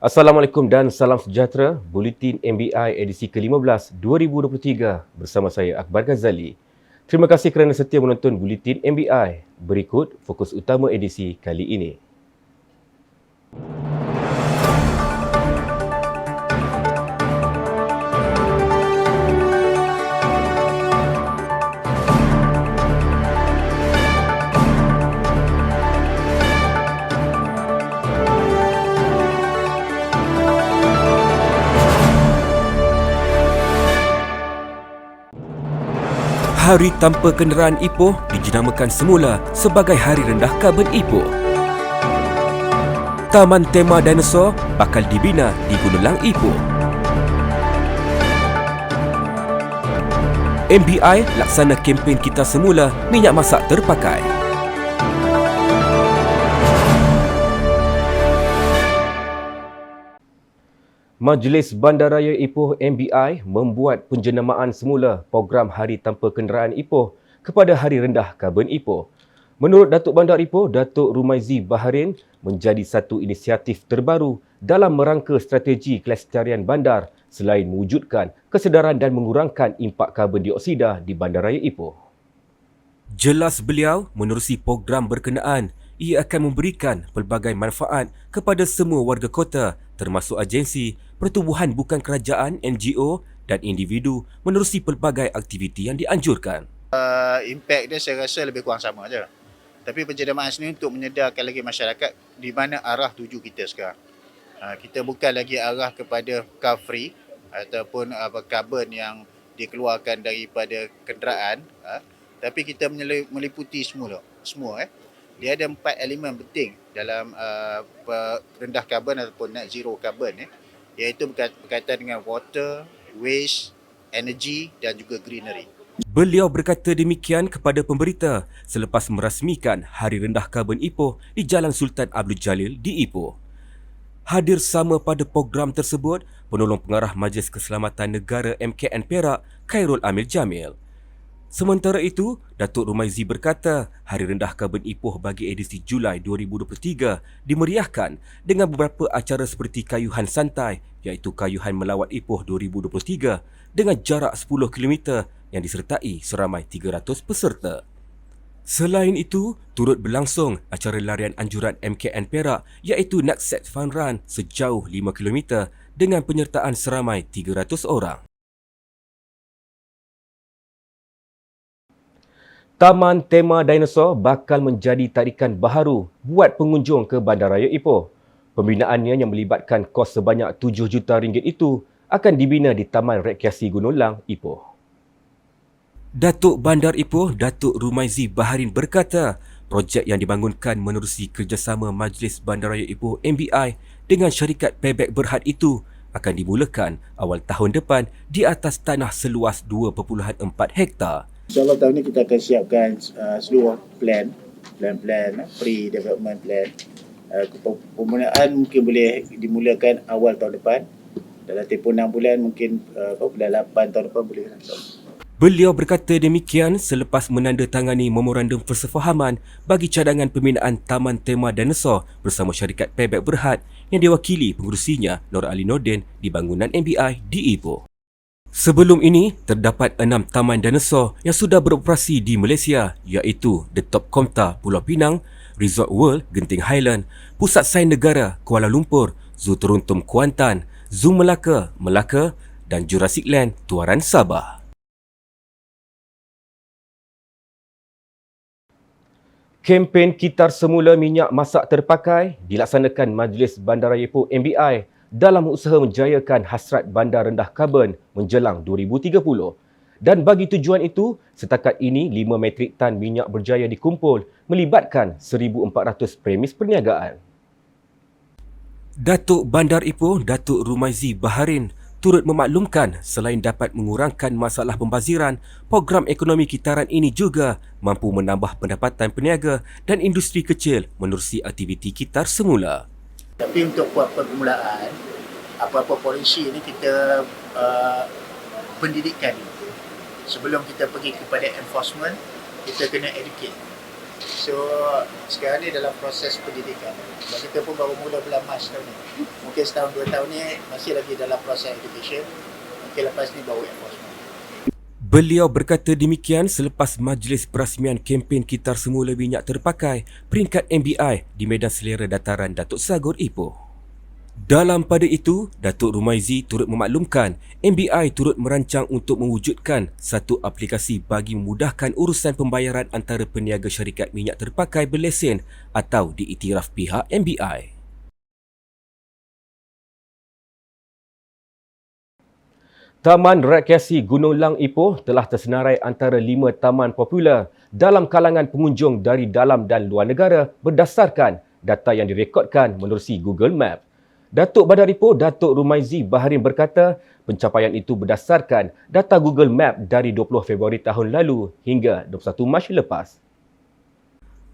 Assalamualaikum dan salam sejahtera. Buletin MBI edisi ke-15 2023 bersama saya Akbar Ghazali. Terima kasih kerana setia menonton Buletin MBI. Berikut fokus utama edisi kali ini. Hari Tanpa Kenderaan Ipoh dijenamakan semula sebagai Hari Rendah Karbon Ipoh. Taman Tema Dinosaur bakal dibina di Gunung Lang Ipoh. MBI laksana kempen Kita Semula minyak masak terpakai. Majlis Bandaraya Ipoh MBI membuat penjenamaan semula program Hari Tanpa Kenderaan Ipoh kepada Hari Rendah Karbon Ipoh. Menurut Datuk Bandar Ipoh, Datuk Rumaizi Baharin, menjadi satu inisiatif terbaru dalam merangka strategi kelestarian bandar selain mewujudkan kesedaran dan mengurangkan impak karbon dioksida di Bandaraya Ipoh. Jelas beliau, menerusi program berkenaan, ia akan memberikan pelbagai manfaat kepada semua warga kota termasuk agensi, pertubuhan bukan kerajaan, NGO dan individu menerusi pelbagai aktiviti yang dianjurkan. Impact dia saya rasa lebih kurang sama je. Tapi penjenamaan sini untuk menyedarkan lagi masyarakat di mana arah tuju kita sekarang. Kita bukan lagi arah kepada car free ataupun karbon yang dikeluarkan daripada kenderaan, tapi kita meliputi semua. Dia ada 4 elemen penting dalam rendah karbon ataupun net zero karbon, iaitu berkaitan dengan water, waste, energy dan juga greenery. Beliau berkata demikian kepada pemberita selepas merasmikan Hari Rendah Karbon Ipoh di Jalan Sultan Abdul Jalil di Ipoh. Hadir sama pada program tersebut Penolong Pengarah Majlis Keselamatan Negara MKN Perak, Khairul Amil Jamil. Sementara itu, Datuk Rumaizi berkata Hari Rendah Karbon Ipoh bagi edisi Julai 2023 dimeriahkan dengan beberapa acara seperti Kayuhan Santai iaitu Kayuhan Melawat Ipoh 2023 dengan jarak 10 km yang disertai seramai 300 peserta. Selain itu, turut berlangsung acara larian anjuran MKN Perak iaitu Next Set Fun Run sejauh 5 km dengan penyertaan seramai 300 orang. Taman Tema Dinosaur bakal menjadi tarikan baharu buat pengunjung ke Bandaraya Ipoh. Pembinaannya yang melibatkan kos sebanyak RM7 juta itu akan dibina di Taman Rekreasi Gunung Lang, Ipoh. Datuk Bandar Ipoh, Datuk Rumaizi Baharin berkata, projek yang dibangunkan menerusi kerjasama Majlis Bandaraya Ipoh MBI dengan syarikat Payback Berhad itu akan dimulakan awal tahun depan di atas tanah seluas 2.4 hektar. InsyaAllah tahun ini kita akan siapkan seluruh plan, pre-development plan. Pembukaan mungkin boleh dimulakan awal tahun depan. Dalam tempoh 6 bulan mungkin bulan 8 tahun depan boleh. Beliau berkata demikian selepas menandatangani memorandum persefahaman bagi cadangan pembinaan Taman Tema Dinosaur bersama syarikat Payback Berhad yang diwakili pengurusinya Nur Ali Nordin di bangunan MBI di Ipoh. Sebelum ini, terdapat 6 taman dinosaur yang sudah beroperasi di Malaysia iaitu The Top Komta Pulau Pinang, Resort World Genting Highland, Pusat Sains Negara Kuala Lumpur, Zoo Teruntum Kuantan, Zoo Melaka, dan Jurassic Land Tuaran Sabah. Kempen Kitar Semula Minyak Masak Terpakai dilaksanakan Majlis Bandaraya Ipoh MBI dalam usaha menjayakan hasrat bandar rendah karbon menjelang 2030. Dan bagi tujuan itu, setakat ini 5 metrik tan minyak berjaya dikumpul melibatkan 1,400 premis perniagaan. Datuk Bandar Ipoh, Datuk Rumaizi Baharin turut memaklumkan selain dapat mengurangkan masalah pembaziran, program ekonomi kitaran ini juga mampu menambah pendapatan peniaga dan industri kecil menerusi aktiviti kitar semula. Tapi untuk buat permulaan, apa-apa polisi ni kita pendidikan. Sebelum kita pergi kepada enforcement, kita kena educate. So sekarang ni dalam proses pendidikan. Sebab kita pun baru mula bulan Mac tahun ni. Mungkin setahun 2 tahun ni masih lagi dalam proses education. Mungkin lepas ni baru enforcement. Beliau berkata demikian selepas majlis perasmian kempen Kitar Semula Minyak Terpakai peringkat MBI di Medan Selera Dataran Datuk Sagor Ipoh. Dalam pada itu, Datuk Rumaizi turut memaklumkan MBI turut merancang untuk mewujudkan satu aplikasi bagi memudahkan urusan pembayaran antara peniaga syarikat minyak terpakai berlesen atau diiktiraf pihak MBI. Taman Rekreasi Gunung Lang Ipoh telah tersenarai antara 5 taman popular dalam kalangan pengunjung dari dalam dan luar negara berdasarkan data yang direkodkan menerusi Google Map. Datuk Bandar Ipoh, Datuk Rumaizi Baharin berkata, pencapaian itu berdasarkan data Google Map dari 20 Februari tahun lalu hingga 21 Mac lepas.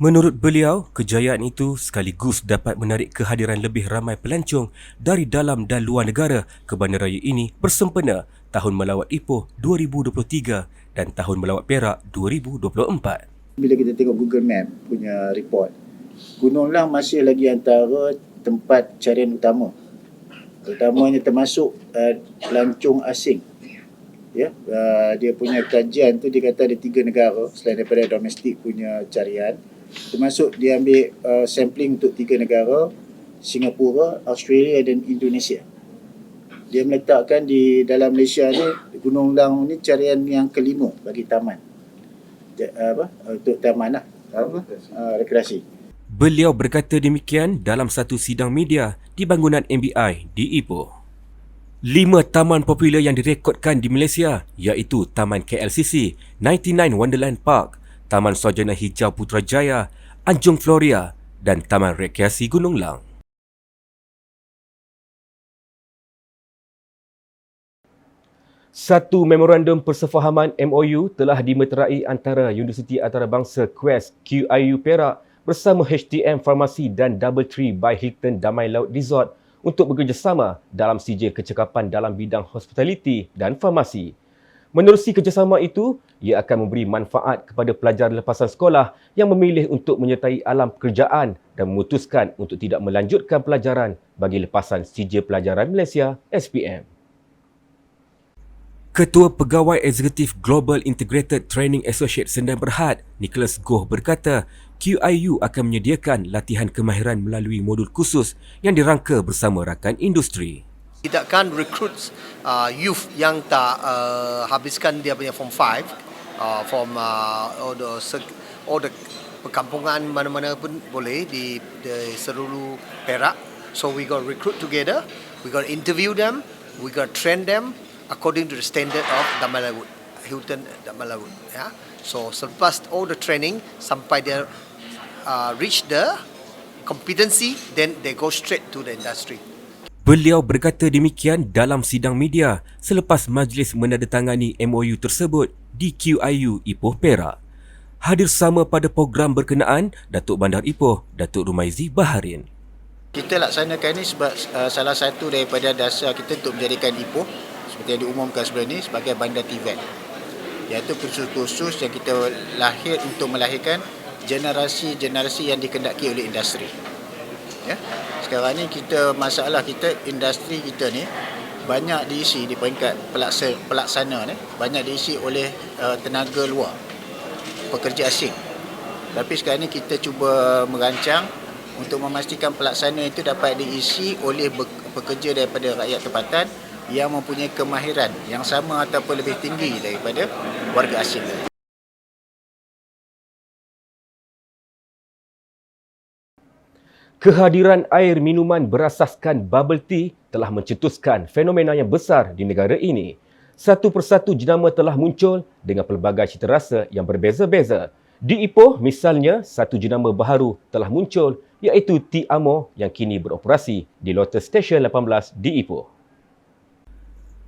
Menurut beliau, kejayaan itu sekaligus dapat menarik kehadiran lebih ramai pelancong dari dalam dan luar negara ke bandaraya ini bersempena Tahun Melawat Ipoh 2023 dan Tahun Melawat Perak 2024. Bila kita tengok Google Map punya report, Gunung Lang masih lagi antara tempat carian utama. Utamanya termasuk pelancong asing. Ya, dia punya kajian tu dia kata ada 3 negara selain daripada domestik punya carian. Termasuk dia ambil sampling untuk 3 negara, Singapura, Australia dan Indonesia. Dia meletakkan di dalam Malaysia ni Gunung Lang ni carian yang kelima bagi taman. Untuk taman lah, rekreasi. Beliau berkata demikian dalam satu sidang media di bangunan MBI di Ipoh. 5 taman popular yang direkodkan di Malaysia iaitu Taman KLCC, 99 Wonderland Park, Taman Sarjana Hijau Putrajaya, Anjung Floria dan Taman Rekreasi Gunung Lang. Satu memorandum persefahaman MOU telah dimeterai antara Universiti Antarabangsa Quest QIU Perak bersama HTM Farmasi dan Doubletree by Hilton Damai Laut Resort untuk bekerjasama dalam sijil kecekapan dalam bidang hospitality dan farmasi. Menerusi kerjasama itu, ia akan memberi manfaat kepada pelajar lepasan sekolah yang memilih untuk menyertai alam pekerjaan dan memutuskan untuk tidak melanjutkan pelajaran bagi lepasan sijil pelajaran Malaysia SPM. Ketua Pegawai Eksekutif Global Integrated Training Associate Sendai Berhad, Nicholas Goh berkata, QIU akan menyediakan latihan kemahiran melalui modul khusus yang dirangka bersama rakan industri. Kita akan recruit youth yang tak habiskan dia punya form 5 from all the perkampungan mana-mana pun boleh di seluruh Perak. So we got recruit together, we got interview them, we got train them according to the standard of Damai Laut, Hilton Damai Laut. Yeah. So selepas all the training sampai dia reach the competency, then they go straight to the industry. Beliau berkata demikian dalam sidang media selepas majlis menandatangani MOU tersebut di QIU Ipoh Perak. Hadir sama pada program berkenaan Datuk Bandar Ipoh, Datuk Rumaizi Baharin. Kita laksanakan ni sebab salah satu daripada dasar kita untuk menjadikan Ipoh seperti yang diumumkan sebelum ni sebagai bandar TVET. Iaitu kursus-kursus yang kita lahir untuk melahirkan generasi-generasi yang dikendaki oleh industri. Ya. Sekarang ni masalah kita industri kita ni banyak diisi di peringkat pelaksana ni banyak diisi oleh tenaga luar, pekerja asing. Tapi sekarang ni kita cuba merancang untuk memastikan pelaksana itu dapat diisi oleh pekerja daripada rakyat tempatan yang mempunyai kemahiran yang sama ataupun lebih tinggi daripada warga asing. Kehadiran air minuman berasaskan bubble tea telah mencetuskan fenomena yang besar di negara ini. Satu persatu jenama telah muncul dengan pelbagai cita rasa yang berbeza-beza. Di Ipoh, misalnya, satu jenama baharu telah muncul iaitu Tea Amor yang kini beroperasi di Lotus Station 18 di Ipoh.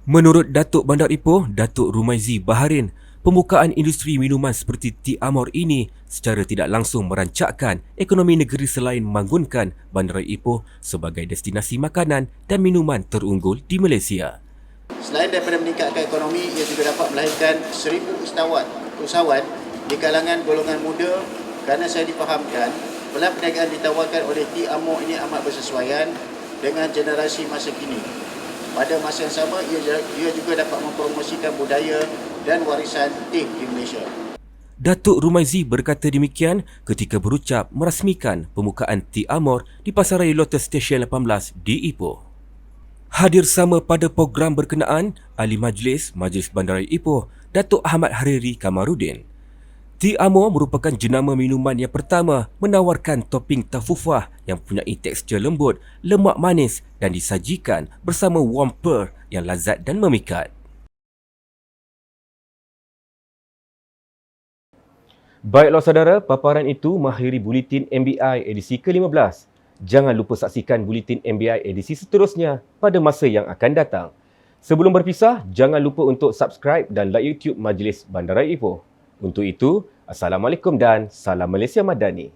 Menurut Datuk Bandar Ipoh, Datuk Rumaizi Baharin, pembukaan industri minuman seperti Tea Amor ini secara tidak langsung merancakkan ekonomi negeri selain membangunkan Bandaraya Ipoh sebagai destinasi makanan dan minuman terunggul di Malaysia. Selain daripada meningkatkan ekonomi, ia juga dapat melahirkan 1,000 usahawan di kalangan golongan muda Kerana saya difahamkan, pelan perniagaan ditawarkan oleh T. Amor ini amat bersesuaian dengan generasi masa kini. Pada masa yang sama, ia juga dapat mempromosikan budaya dan warisan T di Malaysia. Datuk Rumaizi berkata demikian ketika berucap merasmikan pembukaan T. Amor di Pasaraya Lotus Station 18 di Ipoh. Hadir sama pada program berkenaan Ahli Majlis Bandaraya Ipoh, Datuk Ahmad Hariri Kamarudin. T. Amor merupakan jenama minuman yang pertama menawarkan topping tafufah yang mempunyai tekstur lembut, lemak manis dan disajikan bersama warm pearl yang lazat dan memikat. Baiklah saudara, paparan itu mengakhiri Buletin MBI edisi ke-15. Jangan lupa saksikan Buletin MBI edisi seterusnya pada masa yang akan datang. Sebelum berpisah, jangan lupa untuk subscribe dan like YouTube Majlis Bandaraya Ipoh. Untuk itu, Assalamualaikum dan Salam Malaysia Madani.